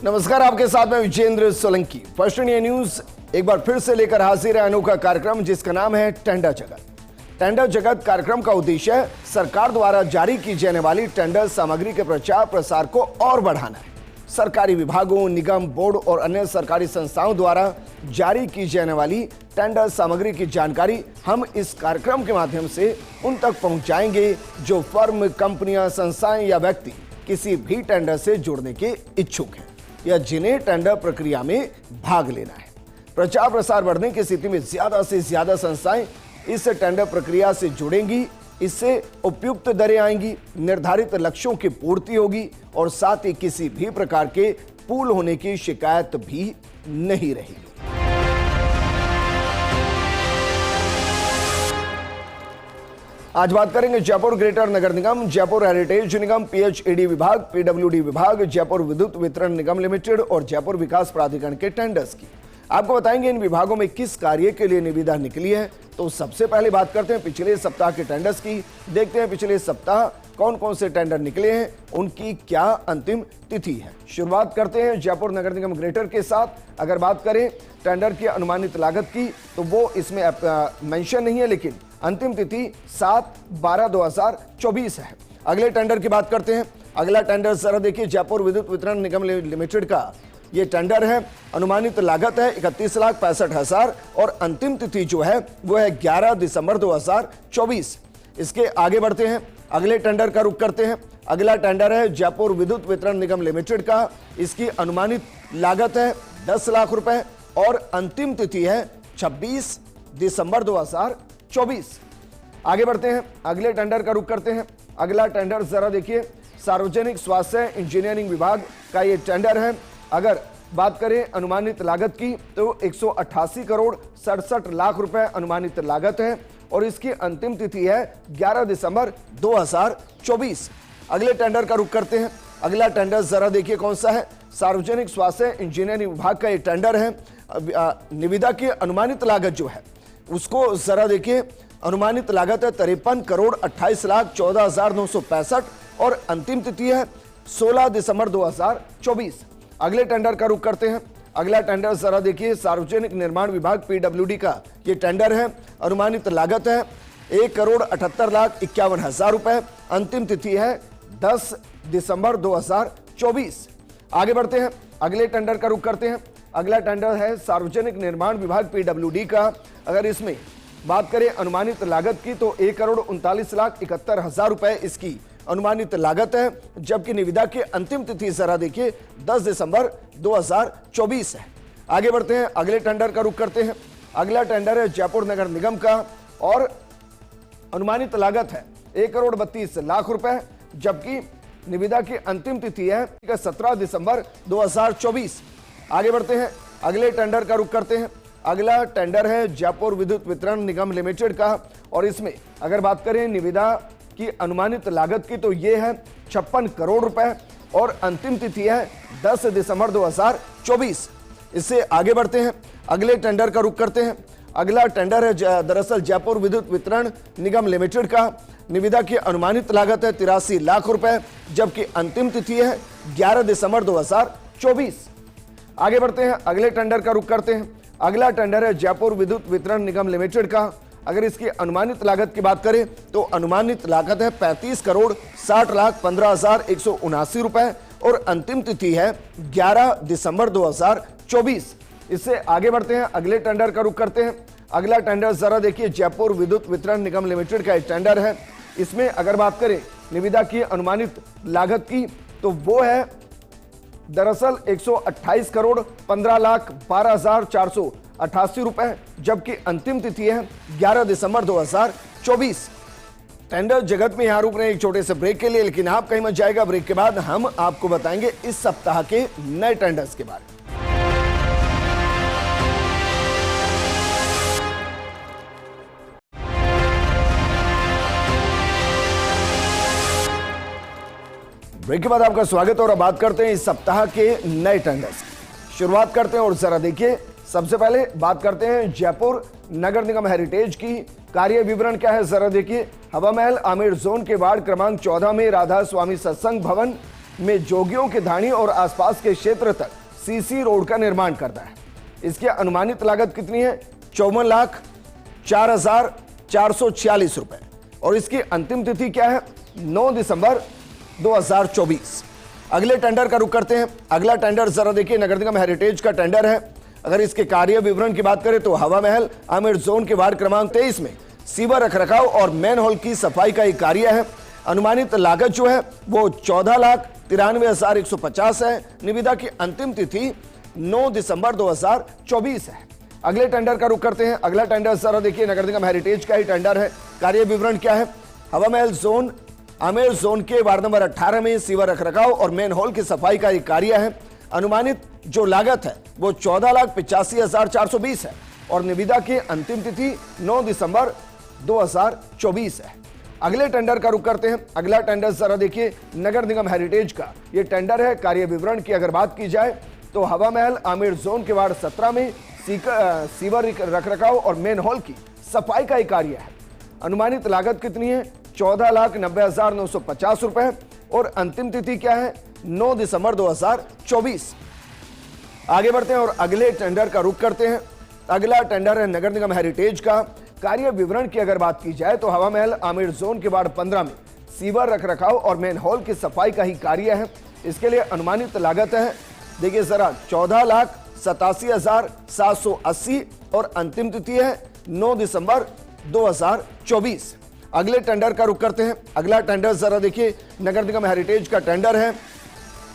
नमस्कार, आपके साथ में Vijendra Solanki. First India news एक बार फिर से लेकर हाजिर है अनोखा कार्यक्रम जिसका नाम है टेंडर जगत। टेंडर जगत कार्यक्रम का उद्देश्य सरकार द्वारा जारी की जाने वाली टेंडर सामग्री के प्रचार प्रसार को और बढ़ाना है। सरकारी विभागों, निगम, बोर्ड और अन्य सरकारी संस्थाओं द्वारा जारी की जाने वाली टेंडर सामग्री की जानकारी हम इस कार्यक्रम के माध्यम से उन तक पहुंचाएंगे जो फर्म, कंपनियां, संस्थाएं या व्यक्ति किसी भी टेंडर से जुड़ने के इच्छुक हैं या जिन्हें टेंडर प्रक्रिया में भाग लेना है। प्रचार प्रसार बढ़ने की स्थिति में ज्यादा से ज्यादा संस्थाएं इस टेंडर प्रक्रिया से जुड़ेंगी। इससे उपयुक्त दरें आएंगी, निर्धारित लक्ष्यों की पूर्ति होगी और साथ ही किसी भी प्रकार के पूल होने की शिकायत भी नहीं रहेगी। आज बात करेंगे जयपुर ग्रेटर नगर निगम, जयपुर हेरिटेज निगम, पीएचईडी विभाग, पीडब्ल्यूडी विभाग, जयपुर विद्युत वितरण निगम लिमिटेड और जयपुर विकास प्राधिकरण के टेंडर्स की। आपको बताएंगे इन विभागों में किस कार्य के लिए निविदा निकली है। तो सबसे पहले बात करते हैं पिछले सप्ताह के टेंडर्स की। देखते हैं पिछले सप्ताह कौन कौन से टेंडर निकले हैं, उनकी क्या अंतिम तिथि है। शुरुआत करते हैं जयपुर नगर निगम ग्रेटर के साथ। अगर बात करें टेंडर की अनुमानित लागत की तो वो इसमें मेंशन नहीं है, लेकिन अंतिम तिथि 7/12/2024 है। अगले टेंडर की बात करते हैं। अगला टेंडर जरा देखिए, जयपुर विद्युत वितरण निगम लिमिटेड का ये टेंडर है। अनुमानित लागत है 31,65,000 और अंतिम तिथि जो है वो है 11 दिसंबर 2024। इसके आगे बढ़ते हैं, अगले टेंडर का रुख करते हैं। अगला टेंडर है जयपुर विद्युत वितरण निगम लिमिटेड का। इसकी अनुमानित लागत है 10 लाख रुपए और अंतिम तिथि है 26 दिसंबर 2024। आगे बढ़ते हैं, अगले टेंडर का रुख करते हैं। अगला टेंडर जरा देखिए, सार्वजनिक स्वास्थ्य इंजीनियरिंग विभाग का ये टेंडर है। अगर बात करें अनुमानित लागत की तो 188 करोड़ 67 लाख रुपए अनुमानित लागत है और इसकी अंतिम तिथि है 11 दिसंबर 2024। अगले टेंडर का रुख करते हैं। अगला टेंडर जरा देखिए कौन सा है, सार्वजनिक स्वास्थ्य इंजीनियरिंग विभाग का ये टेंडर है। निविदा की अनुमानित लागत जो है उसको जरा देखिए, अनुमानित लागत है 53 करोड़ 28 लाख 14,965 और अंतिम तिथि है 16 दिसंबर 2024। अगले टेंडर का रुख करते हैं। अगला टेंडर जरा देखिए, सार्वजनिक निर्माण विभाग पीडब्ल्यूडी का ये टेंडर है। अनुमानित लागत है 1 करोड़ 78 लाख 51,000 रुपए। अंतिम तिथि है 10 दिसंबर 2024। आगे बढ़ते हैं, अगले टेंडर का रुख करते हैं। अगला टेंडर है सार्वजनिक निर्माण विभाग पीडब्ल्यूडी का। अगर इसमें बात करें अनुमानित लागत की तो 1 करोड़ 39 लाख 71,000 रुपए इसकी अनुमानित लागत है, जबकि निविदा की अंतिम तिथि जरा देखिए 10 दिसंबर 2024 है। आगे बढ़ते हैं, अगले टेंडर का रुख करते हैं। अगला टेंडर है जयपुर नगर निगम का और अनुमानित लागत है 1 करोड़ 32 लाख रुपए, जबकि निविदा की अंतिम तिथि है 17 दिसंबर 2024। आगे बढ़ते हैं, अगले टेंडर का रुख करते हैं। अगला टेंडर है जयपुर विद्युत वितरण निगम लिमिटेड का और इसमें अगर बात करें निविदा की अनुमानित लागत की तो ये है 56 करोड़ रुपए और अंतिम तिथि है 10 दिसंबर 2024। इससे आगे बढ़ते हैं, अगले टेंडर का रुख करते हैं। अगला टेंडर है दरअसल जयपुर विद्युत वितरण निगम लिमिटेड का। निविदा की अनुमानित लागत है 83 लाख रुपए, जबकि अंतिम तिथि है 11 दिसंबर 2024। आगे बढ़ते हैं, अगले टेंडर का रुख करते हैं। अगला टेंडर है जयपुर विद्युत वितरण निगम लिमिटेड का। अगर इसकी अनुमानित लागत की बात करें तो अनुमानित लागत है 35 करोड़ 60 लाख 15,179 रुपए और अंतिम तिथि है 11 दिसंबर 2024। इससे आगे बढ़ते हैं, अगले टेंडर का रुख करते हैं। अगला टेंडर जरा देखिए, जयपुर विद्युत वितरण निगम लिमिटेड का एक टेंडर है। इसमें अगर बात करें निविदा की अनुमानित लागत की तो वो है दरअसल 128 करोड़ 15 लाख 12,488 रुपए, जबकि अंतिम तिथि है 11 दिसंबर 2024। टेंडर जगत में यहां रुक रहे हैं एक छोटे से ब्रेक के लिए, लेकिन आप कहीं मत जाएगा। ब्रेक के बाद हम आपको बताएंगे इस सप्ताह के नए टेंडर्स के बारे में। ब्रेक के बाद आपका स्वागत है और अब बात करते हैं इस सप्ताह के नए टेंडर्स की। शुरुआत करते हैं और जरा देखिए, सबसे पहले बात करते हैं जयपुर नगर निगम हेरिटेज की। कार्य विवरण क्या है जरा देखिए। हवा महल आमेर जोन के वार्ड क्रमांक 14 में राधा स्वामी सत्संग भवन में जोगियों के धाणी और आसपास के क्षेत्र तक सीसी रोड का निर्माण करना है। इसकी अनुमानित लागत कितनी है? 54,04,446 रुपए। और इसकी अंतिम तिथि क्या है? 9 दिसंबर 2024। अगले टेंडर का रुख करते हैं। अगला टेंडर जरा देखिए, नगर निगम हेरिटेज का टेंडर है। अगर इसके कार्य विवरण की बात करें तो हवा महल आमेर जोन के वार्ड क्रमांक 23 में सीवर रखरखाव और मैन होल की सफाई का एक कार्य है। अनुमानित लागत जो है वो 14,93,150 है। निविदा की अंतिम तिथि 9 दिसंबर 2024 है। अगले टेंडर का रुख करते हैं। अगला टेंडर जरा देखिए, नगर निगम हेरिटेज का ही टेंडर है। कार्य विवरण क्या है? हवा महल जोन आमेर जोन के वार्ड नंबर 18 में सीवर रखरखाव और मेन हॉल की सफाई का एक कार्य है। अनुमानित जो लागत है वो 14,85,420 है और निविदा की अंतिम तिथि 9 दिसंबर 2024 है। अगले टेंडर का रुख करते हैं। अगला टेंडर जरा देखिए, नगर निगम हेरिटेज का ये टेंडर है। कार्य विवरण की अगर बात की जाए तो हवा महल आमेर जोन के वार्ड 17 में सीवर रखरखाव और मेन हॉल की सफाई का एक कार्य है। अनुमानित लागत कितनी है? 14,90,950 रुपए और अंतिम तिथि क्या है? 9 दिसंबर 2024। आगे बढ़ते हैं और अगले टेंडर का रुख करते हैं। अगला टेंडर है नगर निगम हेरिटेज का। कार्य विवरण की अगर बात की जाए तो हवा महल आमेर जोन के वार्ड 15 में सीवर रखरखाव और मेन हॉल की सफाई का ही कार्य है। इसके लिए अनुमानित लागत है, देखिए जरा, 14,87,780 और अंतिम तिथि है 9 दिसंबर 2024। अगले टेंडर का रुख करते हैं। अगला टेंडर जरा देखिए, नगर निगम हेरिटेज का टेंडर है।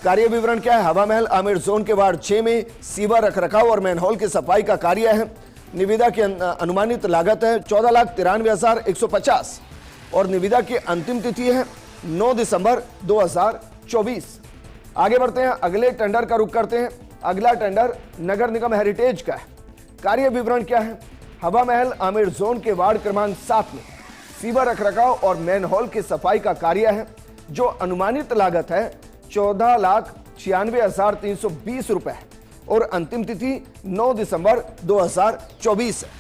कार्य विवरण क्या है? हवा महल आमेर जोन के वार्ड 6 में सीवर रखरखाव और मैन हॉल की सफाई का कार्य है। निविदा की अनुमानित लागत है 14,93,150 और निविदा की अंतिम तिथि है 9 दिसंबर 2024। आगे बढ़ते हैं, अगले टेंडर का रुख करते हैं। अगला टेंडर नगर निगम हेरिटेज का है। कार्य विवरण क्या है? हवा महल आमेर जोन के वार्ड क्रमांक 7 में सीवर रखरखाव और मैन हॉल की सफाई का कार्य है, जो अनुमानित लागत है 14,96,320 रुपए है और अंतिम तिथि 9 दिसंबर 2024 है।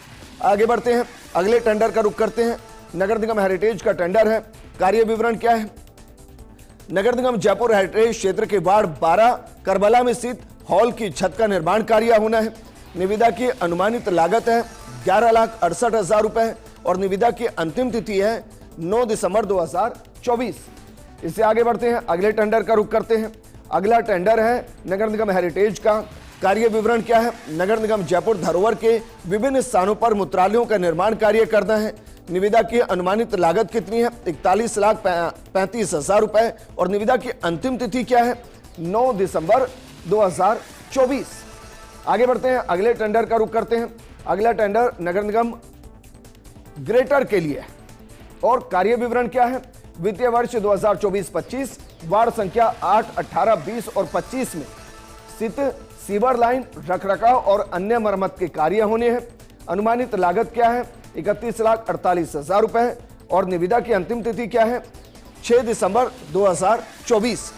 आगे बढ़ते हैं, अगले टेंडर का रुख करते हैं। नगर निगम हेरिटेज का टेंडर है। कार्य विवरण क्या है? नगर निगम जयपुर हेरिटेज क्षेत्र के वार्ड 12 करबला में स्थित हॉल की छत का निर्माण कार्य होना है। निविदा की अनुमानित लागत है 11,68,000 रुपए और निविदा की अंतिम तिथि है 9 दिसंबर 2024। इससे आगे बढ़ते हैं, अगले टेंडर का रुख करते हैं। अगला टेंडर है नगर निगम हेरिटेज का। कार्य विवरण क्या है? नगर निगम जयपुर धरोहर के विभिन्न स्थानों पर मूत्रालयों का निर्माण कार्य करना है। निविदा की अनुमानित लागत कितनी है? 41,35,000 रुपए और निविदा की अंतिम तिथि क्या है? 9 दिसंबर 2024। आगे बढ़ते हैं, अगले टेंडर का रुख करते हैं। अगला टेंडर नगर निगम ग्रेटर के लिए और कार्य विवरण क्या है? वित्तीय वर्ष 2024-25 वार्ड संख्या 8, 18, 20 और 25 में स्थित सीवर लाइन रखरखाव और अन्य मरम्मत के कार्य होने हैं। अनुमानित लागत क्या है? 31,48,000 रुपए और निविदा की अंतिम तिथि क्या है? 6 दिसंबर 2024।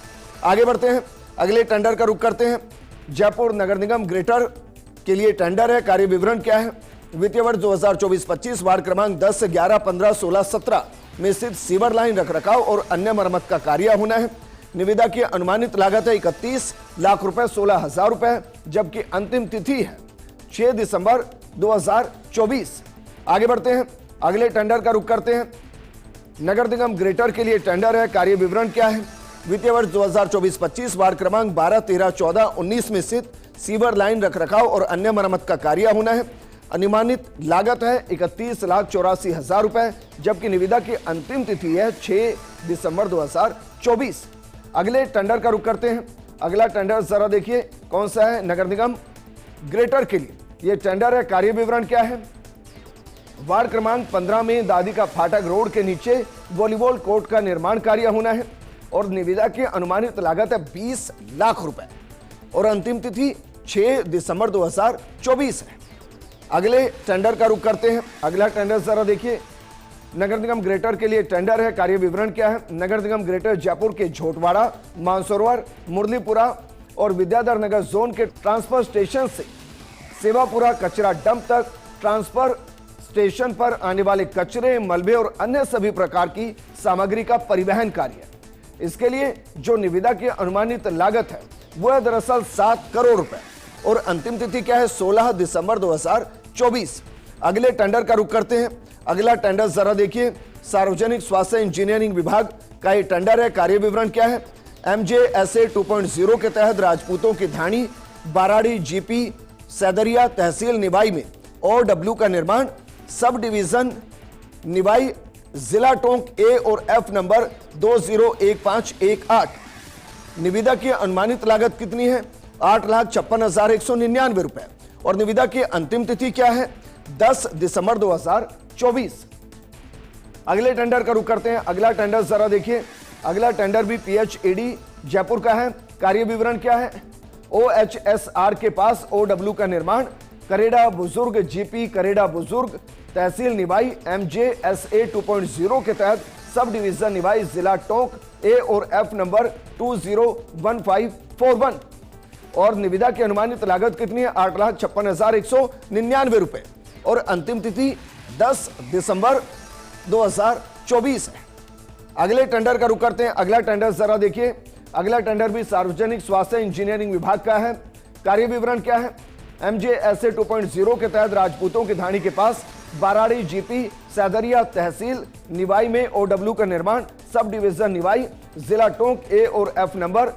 आगे बढ़ते हैं, अगले टेंडर का रुख करते हैं। जयपुर नगर निगम ग्रेटर के लिए टेंडर है। कार्य विवरण क्या है? वित्तीय वर्ष 2024-25 वार्ड क्रमांक 10, 11, 15, 16, 17 में स्थित सीवर लाइन रखरखाव और अन्य मरम्मत का कार्य होना है। निविदा की अनुमानित लागत है 31 लाख रुपए 16,000 रुपए, जबकि अंतिम तिथि है 6 दिसंबर 2024। आगे बढ़ते हैं, अगले टेंडर का रुख करते हैं। नगर निगम ग्रेटर के लिए टेंडर है। कार्य विवरण क्या है? वित्तीय वर्ष 2024-25 वार्ड क्रमांक 12, 13, 14, 19 में स्थित सीवर लाइन रखरखाव और अन्य मरम्मत का कार्य होना है। अनुमानित लागत है 31,84,000 रुपए, जबकि निविदा की अंतिम तिथि है 6 दिसंबर 2024। अगले टेंडर का रुख करते हैं। अगला टेंडर जरा देखिए कौन सा है? नगर निगम ग्रेटर के लिए यह टेंडर है। कार्य विवरण क्या है? वार्ड क्रमांक 15 में दादी का फाटक रोड के नीचे वॉलीबॉल कोर्ट का निर्माण कार्य होना है और निविदा की अनुमानित लागत है 20 लाख रुपए और अंतिम तिथि 6 दिसंबर 2024 है। अगले टेंडर का रुख करते हैं। अगला टेंडर जरा देखिए, नगर निगम ग्रेटर के लिए टेंडर है। कार्य विवरण क्या है? नगर निगम ग्रेटर जयपुर के झोटवाड़ा, मानसरोवर, मुरलीपुरा और विद्याधर नगर जोन के ट्रांसफर स्टेशन से सेवापुरा कचरा डंप तक ट्रांसफर स्टेशन पर आने वाले कचरे, मलबे और अन्य सभी प्रकार की सामग्री का परिवहन कार्य। इसके लिए जो निविदा की अनुमानित लागत है वो है दरअसल 7 करोड़ रुपए और अंतिम तिथि क्या है 16 दिसंबर 2024। अगले टेंडर का रुख करते हैं। अगला टेंडर जरा देखिए, सार्वजनिक स्वास्थ्य इंजीनियरिंग विभाग का ये टेंडर है। कार्य विवरण क्या है? MJSA 2.0 के तहत राजपूतों की धाणी बाराड़ी GP सैदरिया तहसील निवाई में OW का निर्माण, सब डिवीजन निवाई, जिला टोंक A और F नंबर 201518। निविदा की अनुमानित लागत कितनी है? 8,56,199 रुपए और निविदा की अंतिम तिथि क्या है? 10 दिसंबर 2024। अगले टेंडर का रुख करते हैं। अगला टेंडर जरा देखिए। अगला टेंडर भी PHED जयपुर का है। कार्य विवरण क्या है? OHSR के पास OW का निर्माण, करेड़ा बुजुर्ग GP करेड़ा बुजुर्ग तहसील निवाई MJSA 2.0 के तहत सब डिवीजन निवाई, जिला टोंक A और F नंबर 201541 और निविदा की अनुमानित लागत कितनी है? 8,56,199 रुपए और अंतिम तिथि 10 दिसंबर 2024 है। अगले टेंडर का रुख करते हैं। अगला टेंडर जरा देखिए। अगला टेंडर भी सार्वजनिक स्वास्थ्य इंजीनियरिंग विभाग का है। कार्य विवरण क्या है? MJSA 2.0 के तहत राजपूतों की धाणी के पास बाराड़ी GP सैदरिया तहसील निवाई में OW का निर्माण, सब डिवीजन निवाई, जिला टोंक A और F नंबर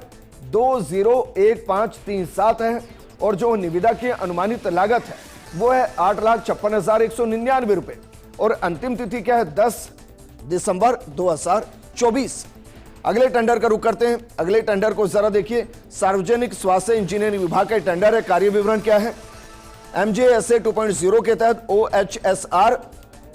201537 है और जो निविदा की अनुमानित लागत है वो है 8,56,199 रुपए और अंतिम तिथि क्या है? 10 दिसंबर 2024। अगले टेंडर का रुख करते हैं। अगले टेंडर को जरा देखिए। सार्वजनिक स्वास्थ्य इंजीनियरिंग विभाग का टेंडर है। कार्य विवरण क्या है? MJSA 2.0 के तहत OHSR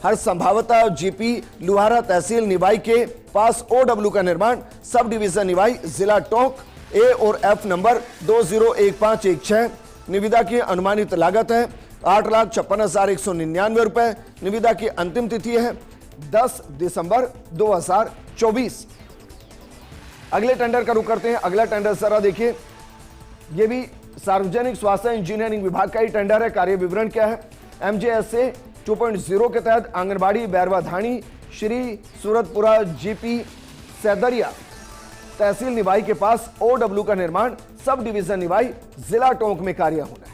हर संभावता GP लुहारा तहसील निवाई के पास OW का निर्माण, सब डिवीजन निवाई, जिला टोंक A और F नंबर 201516। निविदा की अनुमानित लागत है 8,56,199 रुपए। निविदा की अंतिम तिथि है 10 दिसंबर 2024। अगले टेंडर का रुख करते हैं। अगला टेंडर जरा देखिए। यह भी सार्वजनिक स्वास्थ्य इंजीनियरिंग विभाग का ही टेंडर है। कार्य विवरण क्या है? MJSA 2.0 के तहत आंगनबाड़ी बैरवा धाणी श्री सूरतपुरा GP सैदरिया तहसील निवाई के पास OW का निर्माण, सब डिवीजन निवाई, जिला टोंक में कार्य होना है।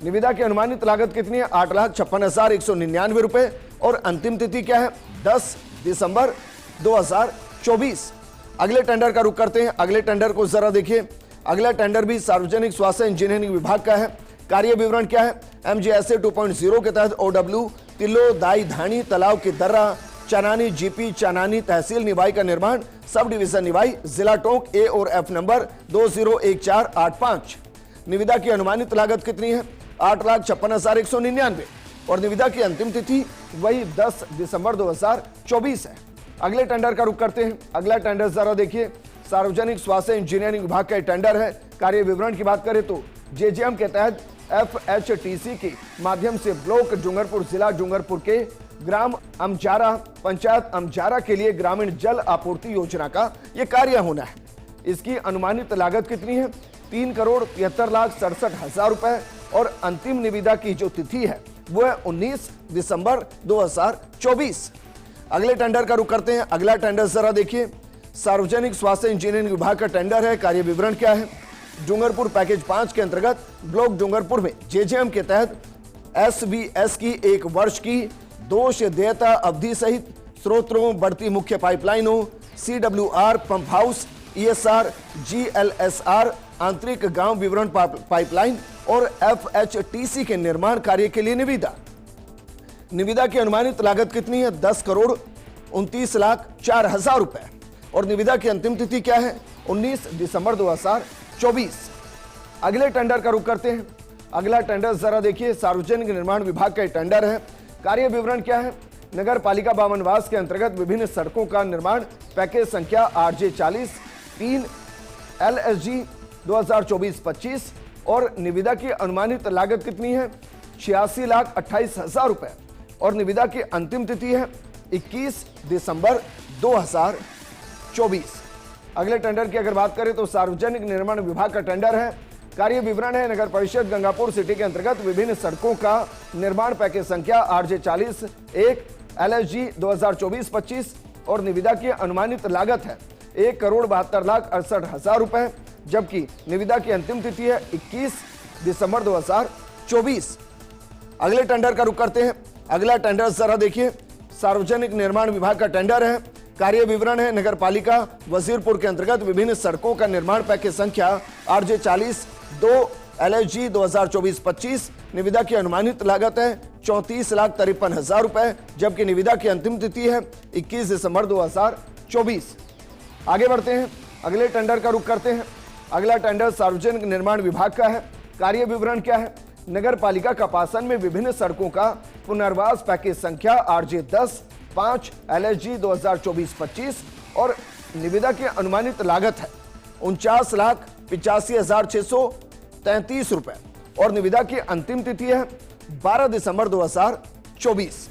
निविदा की अनुमानित लागत कितनी है? 8,56,199 रुपए और अंतिम तिथि क्या है? 10 दिसंबर 2024। अगले टेंडर का रुख करते हैं। अगले टेंडर को जरा देखिए। अगला टेंडर भी सार्वजनिक स्वास्थ्य इंजीनियरिंग विभाग का है। कार्य विवरण क्या है? MJSA 2.0 के तहत OW तिल्लो दाई धाणी तालाब की दर्रा चानानी GP चानानी तहसील निवाई का निर्माण, सब डिवीजन निवाई, जिला टोंक A और F नंबर 201485। निविदा की अनुमानित लागत कितनी है? 8,56,199 और निविदा की अंतिम तिथि वही 10 दिसंबर 2024 है। अगले टेंडर का रुख करते हैं। अगला टेंडर जरा देखिए। सार्वजनिक स्वास्थ्य इंजीनियरिंग विभाग का टेंडर है। कार्य विवरण की बात करें तो JJM के तहत FHTC के माध्यम से ब्लॉक डूंगरपुर, जिला डूंगरपुर के ग्राम अमजारा, पंचायत अमजारा के लिए ग्रामीण जल आपूर्ति योजना का यह कार्य होना है। इसकी अनुमानित लागत कितनी है? 3,73,67,000 रुपए और अंतिम निविदा की जो तिथि है वो है 19 दिसंबर 2024। अगले टेंडर का रुख करते हैं। अगला टेंडर जरा देखिए। सार्वजनिक स्वास्थ्य इंजीनियरिंग विभाग का टेंडर है। कार्य विवरण क्या है? डूंगरपुर पैकेज 5 के अंतर्गत ब्लॉक डूंगरपुर में JJM के तहत SVS की 1 वर्ष की दोष देयता अवधि सहित स्रोतों, बढ़ती मुख्य पाइपलाइनों, CWR pump house, ESR, GLSR आंतरिक गांव विवरण पाइपलाइन और FHTC के निर्माण कार्य के लिए निविदा। निविदा की अनुमानित लागत कितनी है? 10,29,04,000 रुपए और निविदा की अंतिम तिथि क्या है? 19 दिसंबर 2024। अगले टेंडर का रुख करते हैं। अगला टेंडर जरा देखिए। सार्वजनिक निर्माण विभाग का टेंडर है। कार्य विवरण क्या है? नगर पालिका बामनवास के अंतर्गत विभिन्न सड़कों का निर्माण, पैकेज संख्या RJ40 3 LSG 2024-25 और निविदा की अनुमानित लागत कितनी है? 86,28,000 रुपए और निविदा की अंतिम तिथि है 21 दिसंबर 2024। अगले टेंडर की अगर बात करें तो सार्वजनिक निर्माण विभाग का टेंडर है। कार्य विवरण है नगर परिषद गंगापुर सिटी के अंतर्गत विभिन्न सड़कों का निर्माण, पैकेज संख्या RJ40 1 LSG 2024-25 और निविदा की अनुमानित लागत है 1,72,68,000 रुपए, जबकि निविदा की अंतिम तिथि है 21 दिसंबर 2024। अगले टेंडर का रुख करते हैं। अगला टेंडर जरा देखिए, सार्वजनिक निर्माण विभाग का टेंडर है। कार्य विवरण है नगर पालिका वजीरपुर के अंतर्गत विभिन्न सड़कों का निर्माण पैकेज संख्या RJ 40 2 LSG 2024-25। निविदा की अनुमानित लागत है 34,53,000 रुपए, जबकि निविदा की अंतिम तिथि है 21 दिसंबर 2024। आगे बढ़ते हैं, अगले टेंडर का रुख करते हैं। अगला टेंडर सार्वजनिक निर्माण विभाग का है। कार्य विवरण क्या है? नगर पालिका कपासन में विभिन्न सड़कों का पुनर्वास पैकेज संख्या RJ 10 5 LSG 2024-25 और निविदा की अनुमानित लागत है 49,85,633 रुपए और निविदा की अंतिम तिथि है 12 दिसंबर 2024।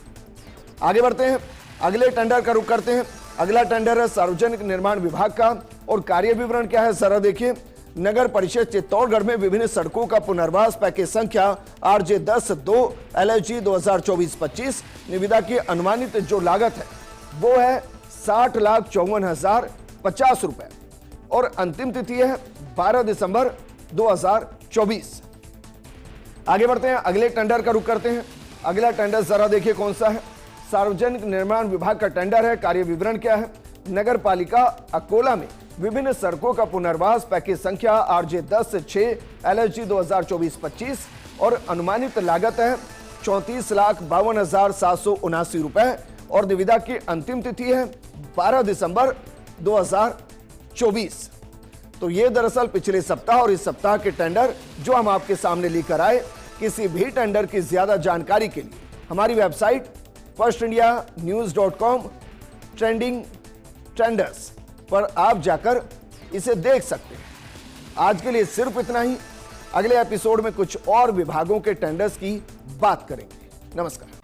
आगे बढ़ते हैं, अगले टेंडर का रुख करते हैं। अगला टेंडर है सार्वजनिक निर्माण विभाग का और कार्य विवरण क्या है जरा देखिए। नगर परिषद चित्तौड़गढ़ में विभिन्न सड़कों का पुनर्वास पैकेज संख्या RJ 10 2 LSG 2024-25। निविदा की अनुमानित जो लागत है वो है 60,54,050 रुपए और अंतिम तिथि है 12 दिसंबर 2024। आगे बढ़ते हैं, अगले टेंडर का रुख करते हैं। अगला टेंडर जरा देखिए कौन सा है। सार्वजनिक निर्माण विभाग का टेंडर है। कार्य विवरण क्या है? नगर पालिका अकोला में विभिन्न सड़कों का पुनर्वास पैकेज संख्या RJ 10 6 LSG 2024-25 और अनुमानित लागत है 34,52,779 रुपए और निविदा की अंतिम तिथि है 12 दिसंबर 2024। तो ये दरअसल पिछले सप्ताह और इस सप्ताह के टेंडर जो हम आपके सामने लेकर आए। किसी भी टेंडर की ज्यादा जानकारी के लिए हमारी वेबसाइट firstindianews.com ट्रेंडिंग टेंडर्स पर आप जाकर इसे देख सकते हैं। आज के लिए सिर्फ इतना ही। अगले एपिसोड में कुछ और विभागों के टेंडर्स की बात करेंगे। नमस्कार।